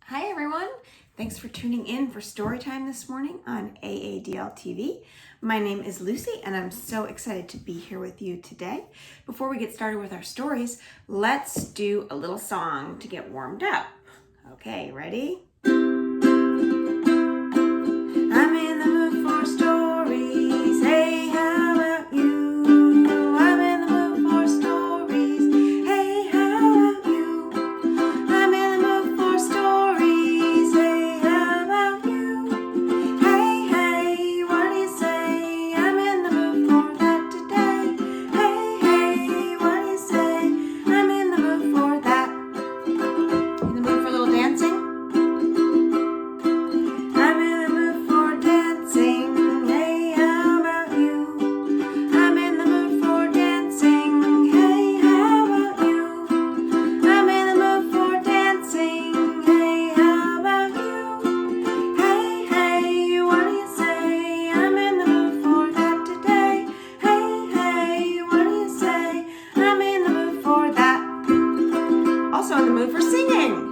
Hi everyone, thanks for tuning in for Storytime this morning on AADL TV. My name is Lucy and I'm so excited to be here with you today. Before we get started with our stories, let's do a little song to get warmed up. Okay, ready? I'm in the mood for stories, hey, how about you? I'm in the mood for stories, hey, how about you? I'm in the mood for stories, hey, how about you? Hey, hey, what do you say? I'm in the mood for that today. Hey, hey, what do you say? I'm in the mood for that. In the mood for a little dancing? I'm in the mood for dancing, hey, how about you? I'm in the mood for dancing, hey, how about you? I'm in the mood for dancing, hey, how about you? Hey, hey, what do you say? I'm in the mood for that today. Hey, hey, what do you say? I'm in the mood for that. Also in the mood for singing.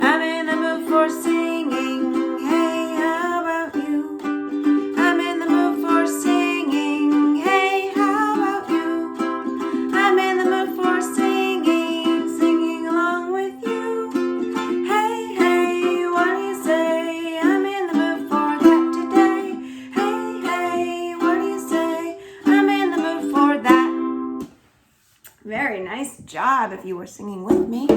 I'm in the mood for singing, hey, how about you? I'm in the mood for singing, hey, how about you? I'm in the mood for singing, singing along with you. Hey, hey, what do you say? I'm in the mood for that today. Hey, hey, what do you say? I'm in the mood for that. Very nice job if you were singing with me.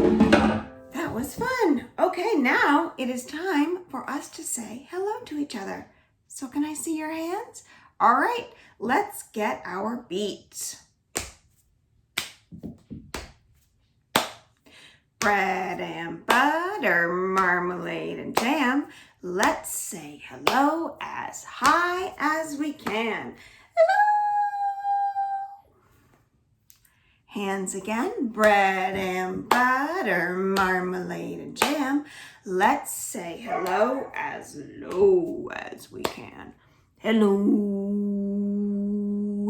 That was fun. Okay, now it is time for us to say hello to each other. So can I see your hands? All right, let's get our beat. Bread and butter, marmalade and jam. Let's say hello as high as we can. Hello! Hands again. Bread and butter, marmalade and jam. Let's say hello as low as we can. Hello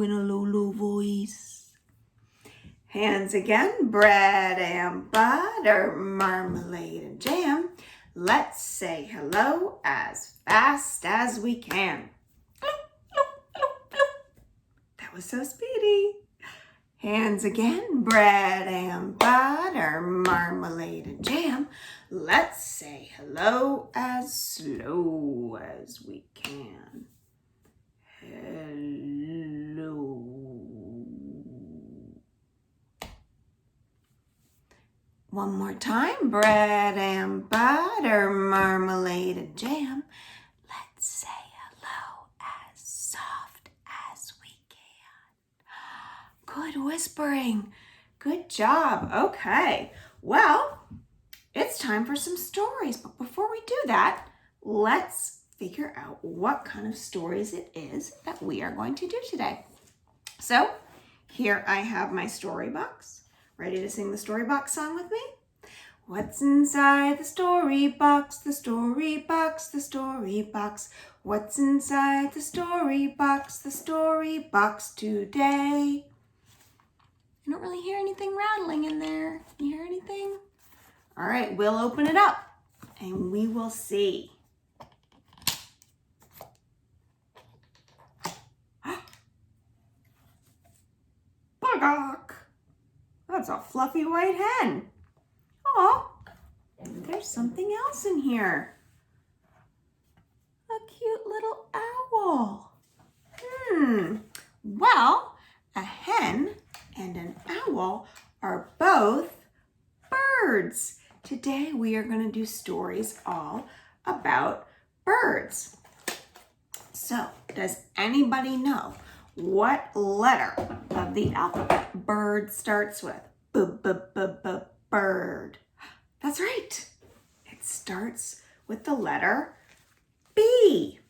in a low, low voice. Hands again. Bread and butter, marmalade and jam. Let's say hello as fast as we can. That was so speedy. Hands again. Bread and butter, marmalade and jam. Let's say hello as slow as we can. Hello. One more time. Bread and butter, marmalade and jam. Let's say hello as soft as we can. Good whispering. Good job. Okay. Well, it's time for some stories. But before we do that, let's figure out what kind of stories it is that we are going to do today. So here I have my story box. Ready to sing the story box song with me? What's inside the story box, the story box, the story box? What's inside the story box today? I don't really hear anything rattling in there. You hear anything? All right, we'll open it up and we will see. Bugawk! That's a fluffy white hen. Oh, there's something else in here. A cute little owl. Well, a hen and an owl are both birds. Today we are going to do stories all about birds. So, does anybody know what letter of the alphabet bird starts with? Bird. That's right. It starts with the letter B,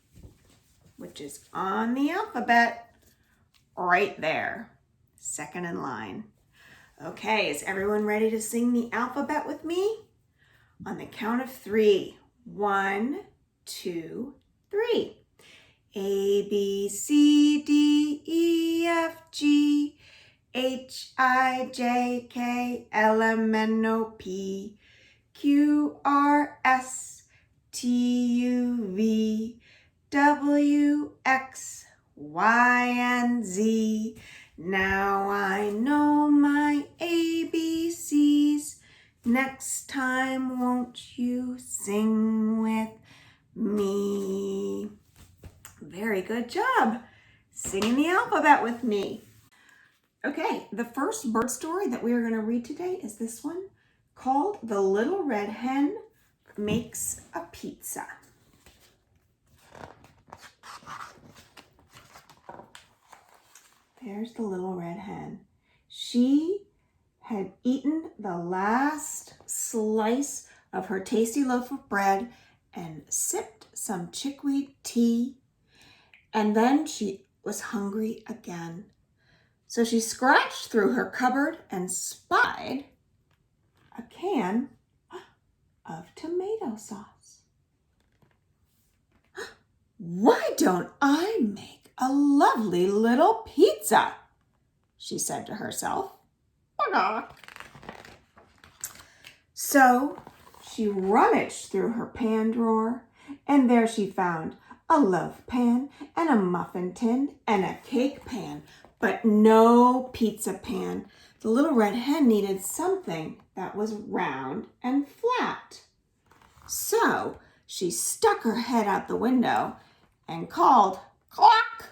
which is on the alphabet right there, second in line. Okay, is everyone ready to sing the alphabet with me? On the count of 3. 1, 2, 3. A, B, C, D, E, F, G, H, I, J, K, L, M, N, O, P, Q, R, S, T, U, V, W, X, Y, and Z. Now I know my ABCs. Next time, won't you sing with me? Very good job singing the alphabet with me. Okay, the first bird story that we are going to read today is this one called The Little Red Hen Makes a Pizza. There's the little red hen. She had eaten the last slice of her tasty loaf of bread and sipped some chickweed tea, and then she was hungry again. So she scratched through her cupboard and spied a can of tomato sauce. Why don't I make a lovely little pizza? She said to herself. So she rummaged through her pan drawer, and there she found a loaf pan and a muffin tin and a cake pan, but no pizza pan. The little red hen needed something that was round and flat. So she stuck her head out the window and called, "Cluck!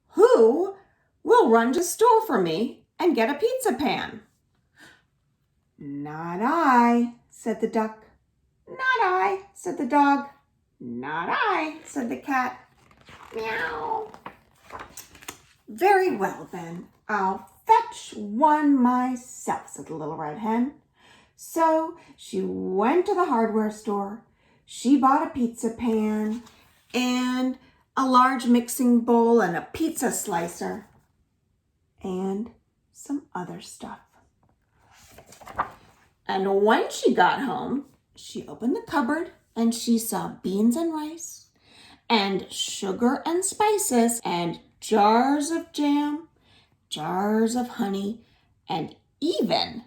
Who will run to the store for me and get a pizza pan?" "Not I," said the duck. "Not I," said the dog. "Not I," said the cat. Meow. "Very well then, I'll fetch one myself," said the little red hen. So she went to the hardware store. She bought a pizza pan and a large mixing bowl and a pizza slicer and some other stuff. And when she got home, she opened the cupboard and she saw beans and rice and sugar and spices and jars of jam, jars of honey, and even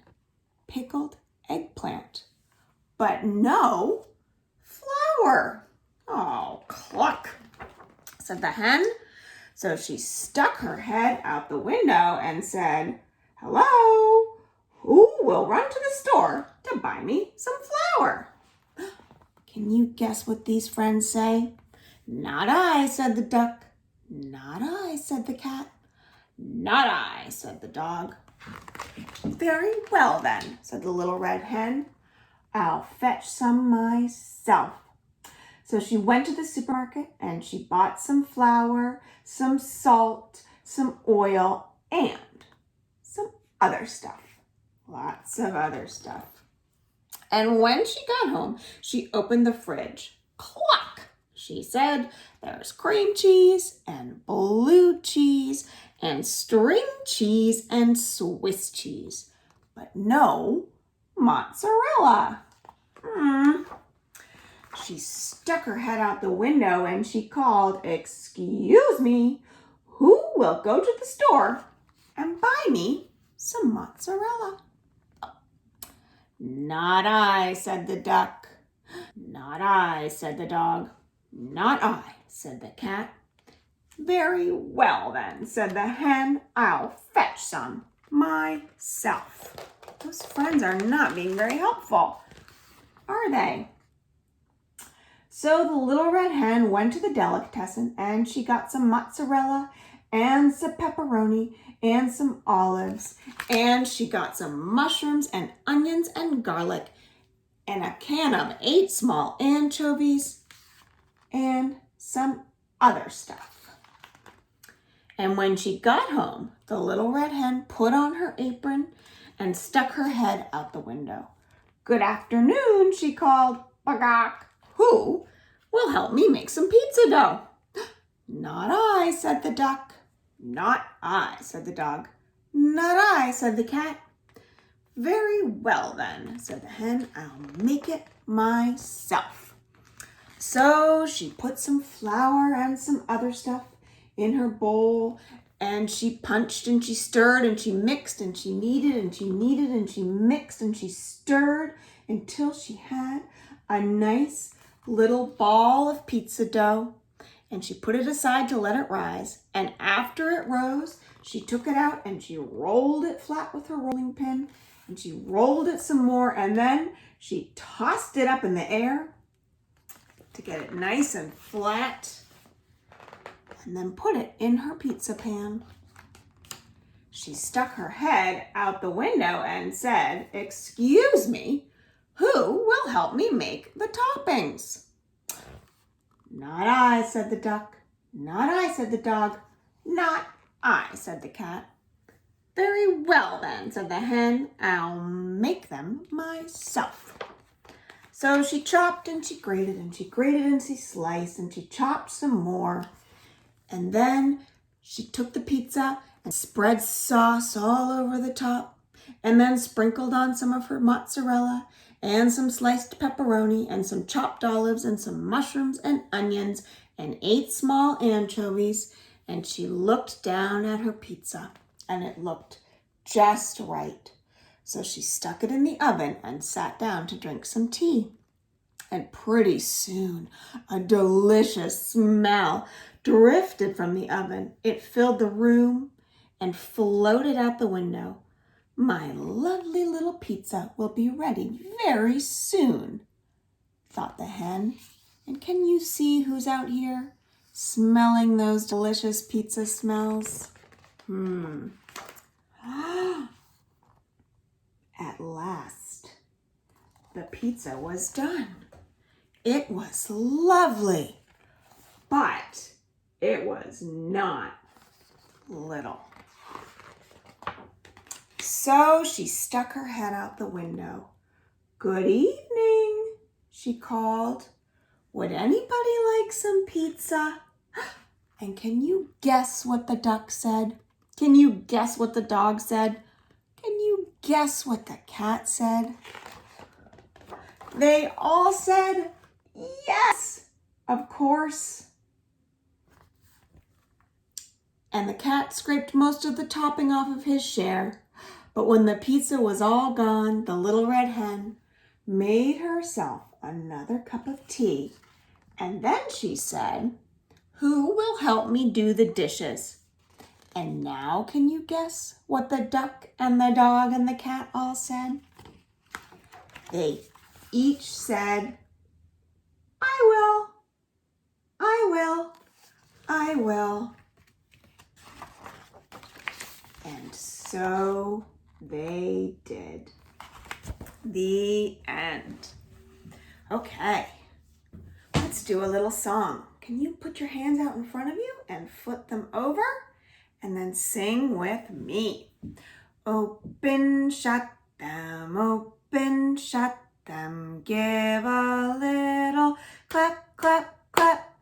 pickled eggplant, but no flour. "Oh, cluck," said the hen. So she stuck her head out the window and said, "Hello, who will run to the store to buy me some flour?" Can you guess what these friends say? "Not I," said the duck. "Not I," said the cat. "Not I," said the dog. "Very well then," said the little red hen. "I'll fetch some myself." So she went to the supermarket and she bought some flour, some salt, some oil, and some other stuff. Lots of other stuff. And when she got home, she opened the fridge. "Cluck," she said, "there's cream cheese and blue cheese and string cheese and Swiss cheese, but no mozzarella." She stuck her head out the window and she called, "Excuse me, who will go to the store and buy me some mozzarella?" "Not I," said the duck. "Not I," said the dog. "Not I," said the cat. "Very well then," said the hen. "I'll fetch some myself." Those friends are not being very helpful, are they? So the little red hen went to the delicatessen and she got some mozzarella and some pepperoni and some olives, and she got some mushrooms and onions and garlic and a can of 8 small anchovies and some other stuff. And when she got home, the little red hen put on her apron and stuck her head out the window. "Good afternoon," she called. "Bagak. Who will help me make some pizza dough?" "Not I," said the duck. "Not I," said the dog. "Not I," said the cat. "Very well then," said the hen. "I'll make it myself." So she put some flour and some other stuff in her bowl, and she punched and she stirred and she mixed and she kneaded and she kneaded and she mixed and she stirred until she had a nice little ball of pizza dough, and she put it aside to let it rise. And after it rose, she took it out and she rolled it flat with her rolling pin, and she rolled it some more, and then she tossed it up in the air to get it nice and flat, and then put it in her pizza pan. She stuck her head out the window and said, "Excuse me, who will help me make the toppings?" "Not I," said the duck. "Not I," said the dog. "Not I," said the cat. "Very well then," said the hen, "I'll make them myself." So she chopped and she grated and she grated and she sliced and she chopped some more. And then she took the pizza and spread sauce all over the top, and then sprinkled on some of her mozzarella and some sliced pepperoni and some chopped olives and some mushrooms and onions and 8 small anchovies. And she looked down at her pizza, and it looked just right. So she stuck it in the oven and sat down to drink some tea. And pretty soon, a delicious smell drifted from the oven. It filled the room and floated out the window. "My lovely little pizza will be ready very soon," thought the hen. And can you see who's out here smelling those delicious pizza smells? At last, the pizza was done. It was lovely, but it was not little. So she stuck her head out the window. "Good evening," she called. "Would anybody like some pizza?" And can you guess what the duck said? Can you guess what the dog said? Can you guess what the cat said? They all said yes, of course. And the cat scraped most of the topping off of his share. But when the pizza was all gone, the little red hen made herself another cup of tea. And then she said, "Who will help me do the dishes?" And now can you guess what the duck and the dog and the cat all said? They each said, "I will, I will, I will." And so they did. The end. Okay, let's do a little song. Can you put your hands out in front of you and flip them over and then sing with me? Open, shut them, open, shut them, give a little clap, clap, clap.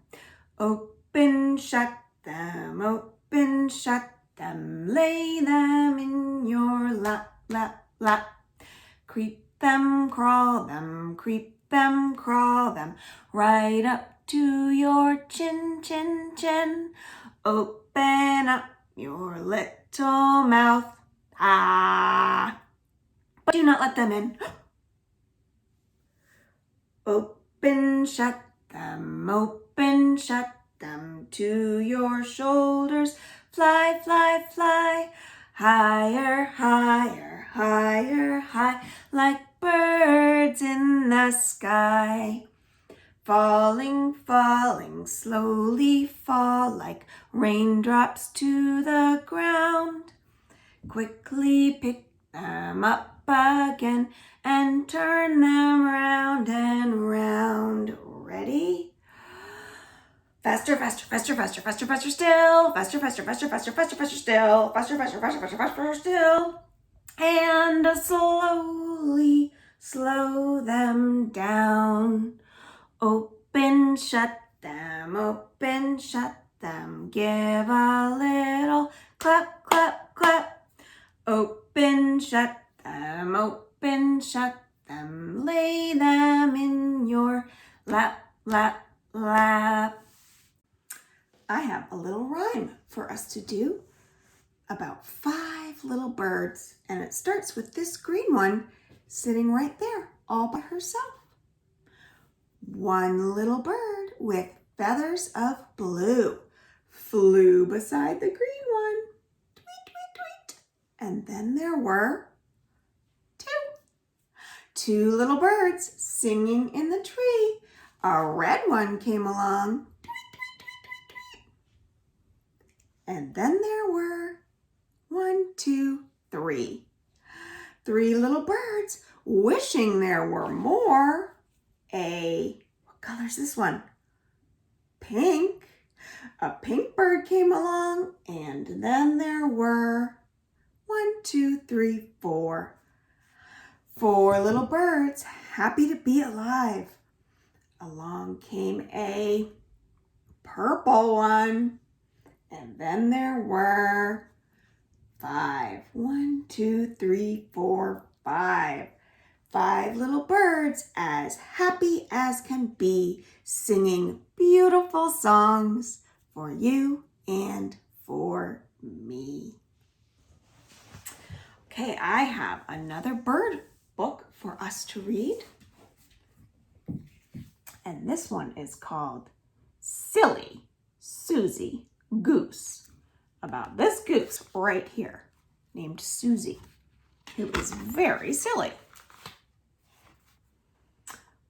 Open, shut them, open, shut them, lay them in your lap, lap, lap. Creep them, crawl them, creep them, crawl them, right up to your chin, chin, chin. Open up your little mouth, ah, but do not let them in. Open, shut them, open, shut them, to your shoulders, fly, fly, fly, higher, higher, higher, high, like birds in the sky. Falling, falling, slowly fall like raindrops to the ground. Quickly pick them up again and turn them round and round. Ready? Faster, faster, faster, faster, faster, faster still. Faster, faster, faster, faster, faster, faster still. Faster, faster, faster, faster, faster still. And slowly slow them down. Open, shut them, open, shut them. Give a little clap, clap, clap. Open, shut them, open, shut them. Lay them in your lap, lap, lap. I have a little rhyme for us to do about 5 little birds, and it starts with this green one sitting right there all by herself. One little bird with feathers of blue flew beside the green one. Tweet, tweet, tweet. And then there were two little birds singing in the tree. A red one came along. Tweet, tweet, tweet, tweet, tweet. And then there were 1, 2, 3. 3 little birds wishing there were more. What color's this one? Pink. A pink bird came along, and then there were 1, 2, 3, 4. 4 little birds happy to be alive. Along came a purple one, and then there were 5. 1, 2, 3, 4, 5. 5 little birds as happy as can be, singing beautiful songs for you and for me. Okay, I have another bird book for us to read. And this one is called Silly Suzy Goose, about this goose right here named Suzy, who is very silly.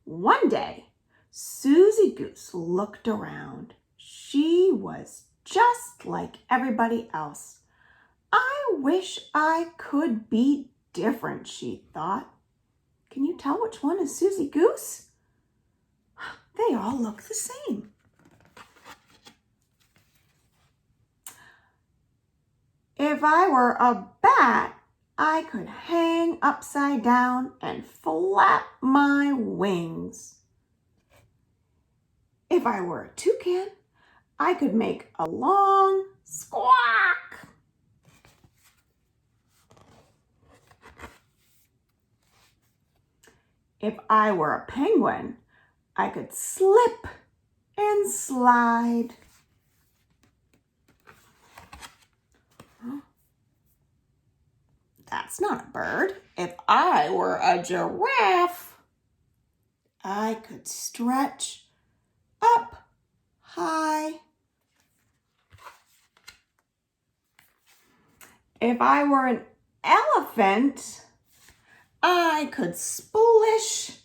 One day, Suzy Goose looked around. She was just like everybody else. I wish I could be different, she thought. Can you tell which one is Suzy Goose? They all look the same. If I were a bat, I could hang upside down and flap my wings. If I were a toucan, I could make a long squawk. If I were a penguin, I could slip and slide. That's not a bird. If I were a giraffe, I could stretch up high. If I were an elephant, I could splish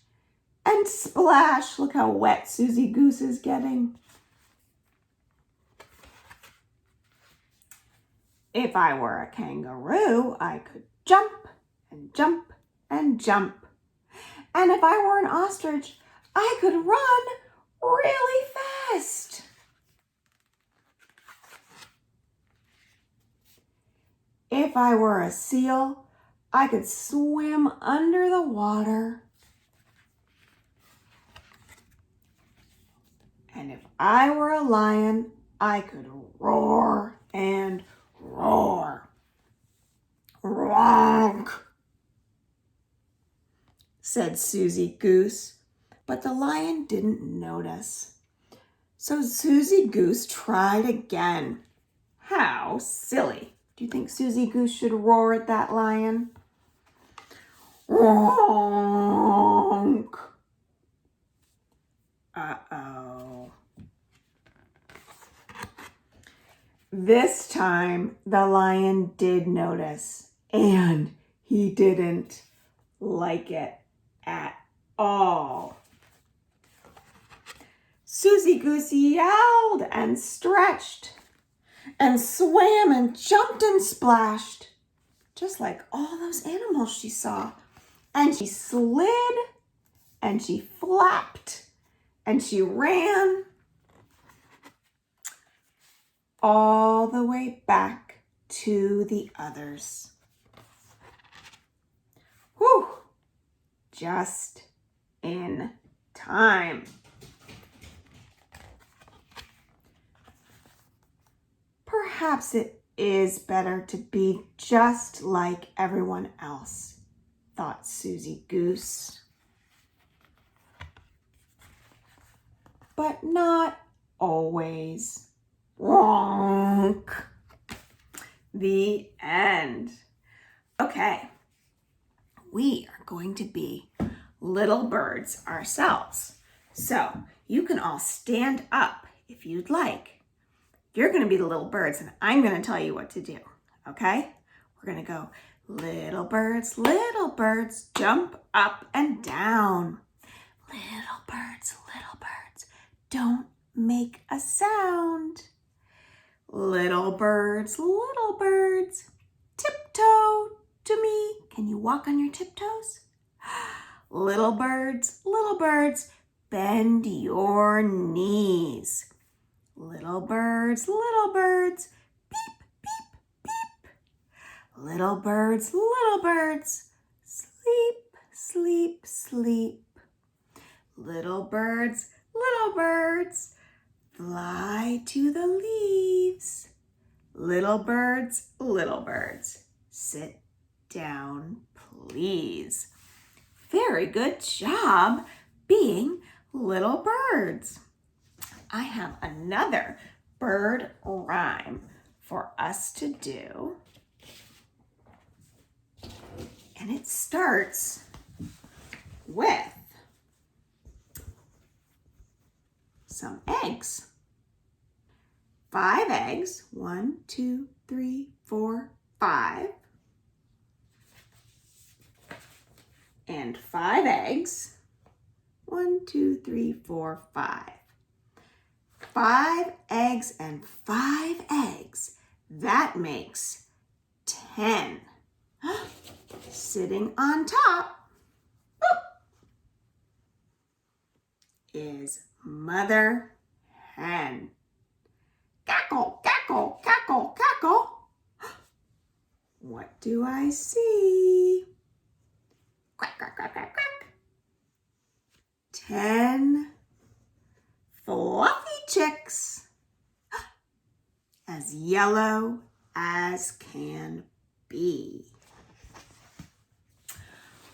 and splash. Look how wet Suzy Goose is getting. If I were a kangaroo, I could jump and jump and jump. And if I were an ostrich, I could run really fast. If I were a seal, I could swim under the water. And if I were a lion, I could roar and roar. Ronk, said Suzy Goose, but the lion didn't notice. So Suzy Goose tried again. How silly. Do you think Suzy Goose should roar at that lion? Ronk. Uh-oh. This time, the lion did notice, and he didn't like it at all. Suzy Goose yelled and stretched and swam and jumped and splashed, just like all those animals she saw. And she slid and she flapped and she ran all the way back to the others. Whew! Just in time. Perhaps it is better to be just like everyone else, thought Suzy Goose. But not always. Wonk. The end. Okay, we are going to be little birds ourselves. So you can all stand up if you'd like. You're going to be the little birds and I'm going to tell you what to do, okay? We're going to go, little birds, jump up and down. Little birds, don't make a sound. Little birds, tiptoe to me. Can you walk on your tiptoes? Little birds, bend your knees. Little birds, beep, beep, beep. Little birds, sleep, sleep, sleep. Little birds, fly to the leaves. Little birds, sit down, please. Very good job being little birds. I have another bird rhyme for us to do. And it starts with some eggs. 5 eggs. 1, 2, 3, 4, 5. And 5 eggs. 1, 2, 3, 4, 5. 5 eggs and 5 eggs. That makes 10. Sitting on top is Mother Hen. Cackle, cackle, cackle, cackle. What do I see? Quack, quack, quack, quack, quack. 10 fluffy chicks, as yellow as can be.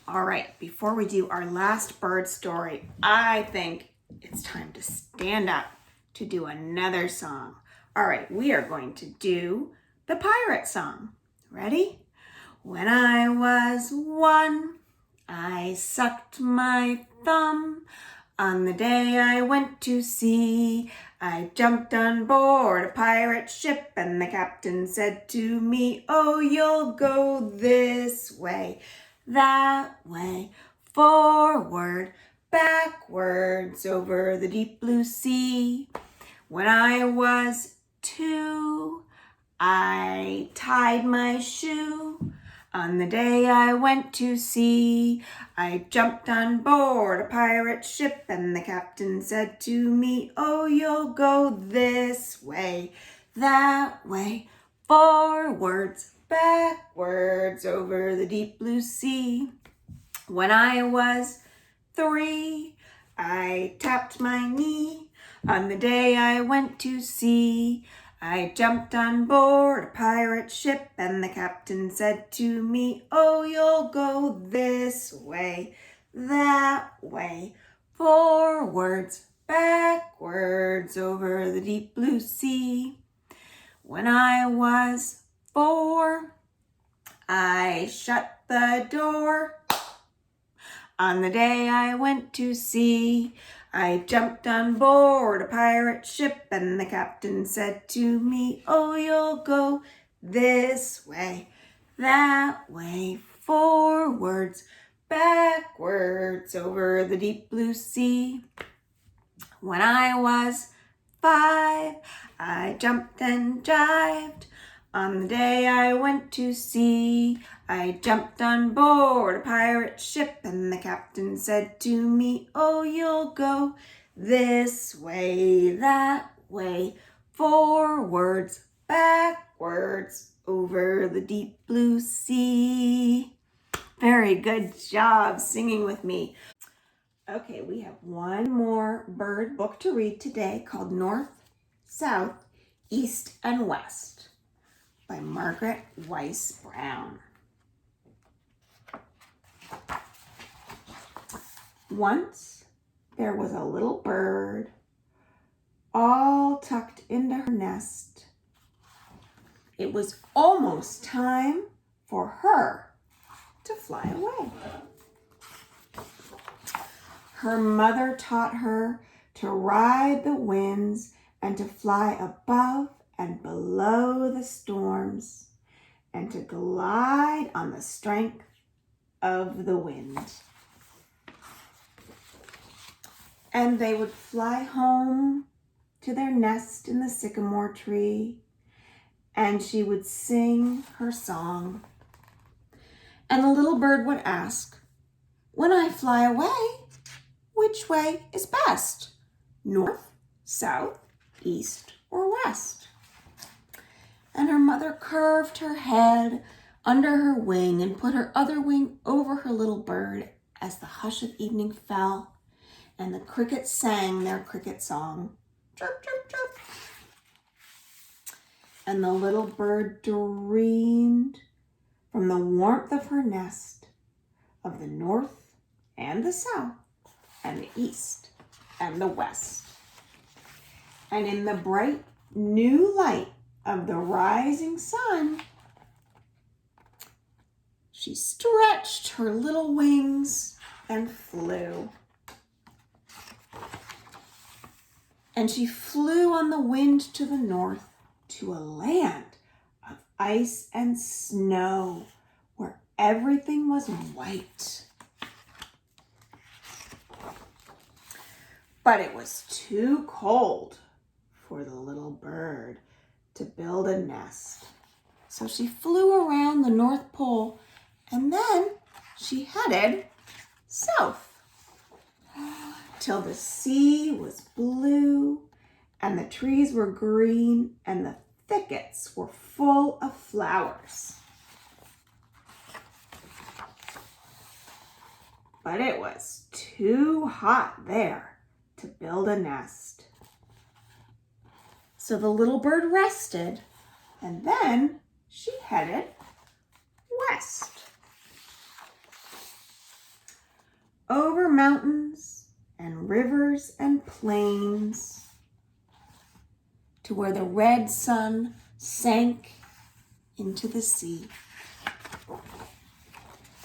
All right, before we do our last bird story, I think it's time to stand up to do another song. All right, we are going to do the pirate song. Ready? When I was 1, I sucked my thumb. On the day I went to sea, I jumped on board a pirate ship, and the captain said to me, oh, you'll go this way, that way, forward, backwards, over the deep blue sea. When I was 2, I tied my shoe. On the day I went to sea, I jumped on board a pirate ship, and the captain said to me, oh, you'll go this way, that way, forwards, backwards, over the deep blue sea. When I was 3, I tapped my knee. On the day I went to sea, I jumped on board a pirate ship, and the captain said to me, oh, you'll go this way, that way, forwards, backwards, over the deep blue sea. When I was 4, I shut the door. On the day I went to sea, I jumped on board a pirate ship, and the captain said to me, oh, you'll go this way, that way, forwards, backwards, over the deep blue sea. When I was 5, I jumped and jived. On the day I went to sea, I jumped on board a pirate ship, and the captain said to me, oh, you'll go this way, that way, forwards, backwards, over the deep blue sea. Very good job singing with me. Okay, we have one more bird book to read today called North, South, East, and West by Margaret Weiss Brown. Once there was a little bird all tucked into her nest. It was almost time for her to fly away. Her mother taught her to ride the winds and to fly above and below the storms and to glide on the strength of the wind. And they would fly home to their nest in the sycamore tree, and she would sing her song. And the little bird would ask, "When I fly away, which way is best? North, south, east, or west?" And her mother curved her head under her wing and put her other wing over her little bird as the hush of evening fell and the crickets sang their cricket song. Chirp, chirp, chirp. And the little bird dreamed from the warmth of her nest of the north and the south and the east and the west. And in the bright new light of the rising sun, she stretched her little wings and flew. And she flew on the wind to the north, to a land of ice and snow, where everything was white. But it was too cold for the little bird to build a nest. So she flew around the North Pole, and then she headed south till the sea was blue and the trees were green and the thickets were full of flowers. But it was too hot there to build a nest. So the little bird rested, and then she headed west. Over mountains and rivers and plains to where the red sun sank into the sea.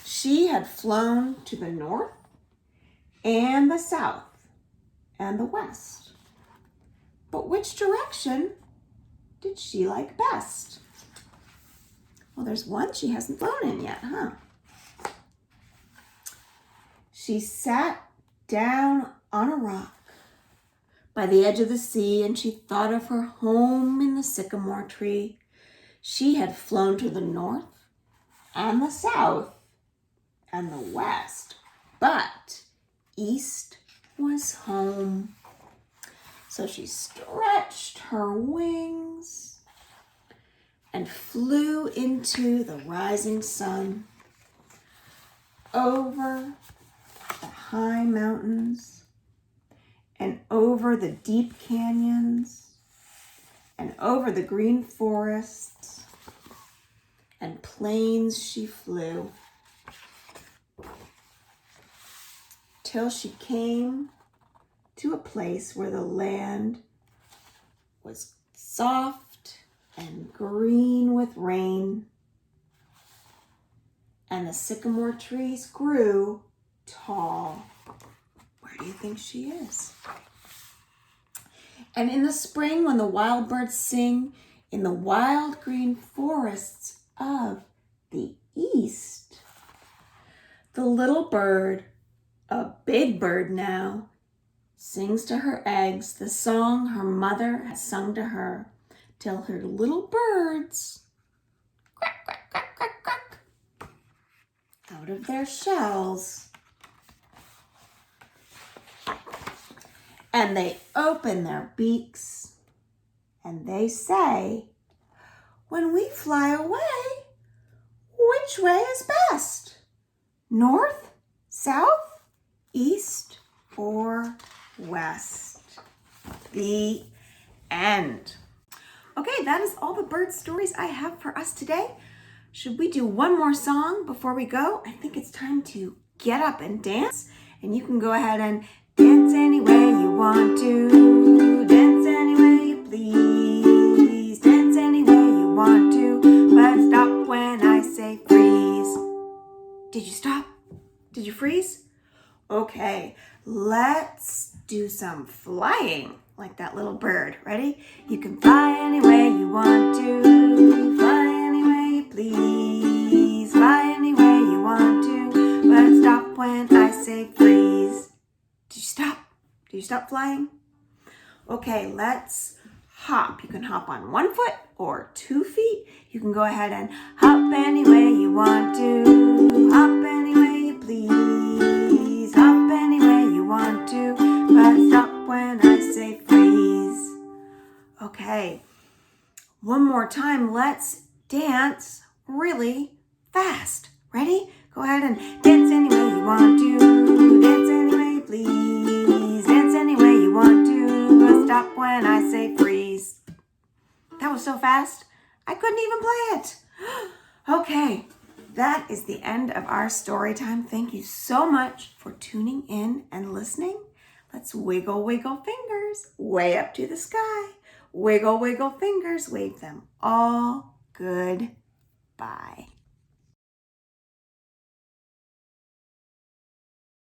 She had flown to the north and the south and the west. But which direction did she like best? Well, there's one she hasn't flown in yet, huh? She sat down on a rock by the edge of the sea, and she thought of her home in the sycamore tree. She had flown to the north and the south and the west, but east was home. So she stretched her wings and flew into the rising sun, over the high mountains and over the deep canyons and over the green forests and plains she flew till she came to a place where the land was soft and green with rain, and the sycamore trees grew tall. Where do you think she is? And in the spring, when the wild birds sing in the wild green forests of the east, the little bird, a big bird now, sings to her eggs the song her mother has sung to her till her little birds quack, quack, quack, quack, quack out of their shells. And they open their beaks and they say, "When we fly away, which way is best? North, south, east, or west?" The end. Okay, that is all the bird stories I have for us today. Should we do one more song before we go? I think it's time to get up and dance. And you can go ahead and dance any way you want to. Dance any way you please. Dance any way you want to. But stop when I say freeze. Did you stop? Did you freeze? Okay, let's do some flying like that little bird. Ready? You can fly any way you want to, fly any way you please, fly any way you want to, but stop when I say freeze. Did you stop? Did you stop flying? Okay, let's hop. You can hop on 1 foot or 2 feet. You can go ahead and hop any way you want to, hop any way you please, hop any way you want to, but stop when I say freeze. Okay, one more time. Let's dance really fast. Ready? Go ahead and dance any way you want to, dance any way you please, dance any way you want to, but stop when I say freeze. That was so fast, I couldn't even play it. Okay, that is the end of our story time. Thank you so much for tuning in and listening. Let's wiggle, wiggle fingers way up to the sky. Wiggle, wiggle fingers, wave them all goodbye.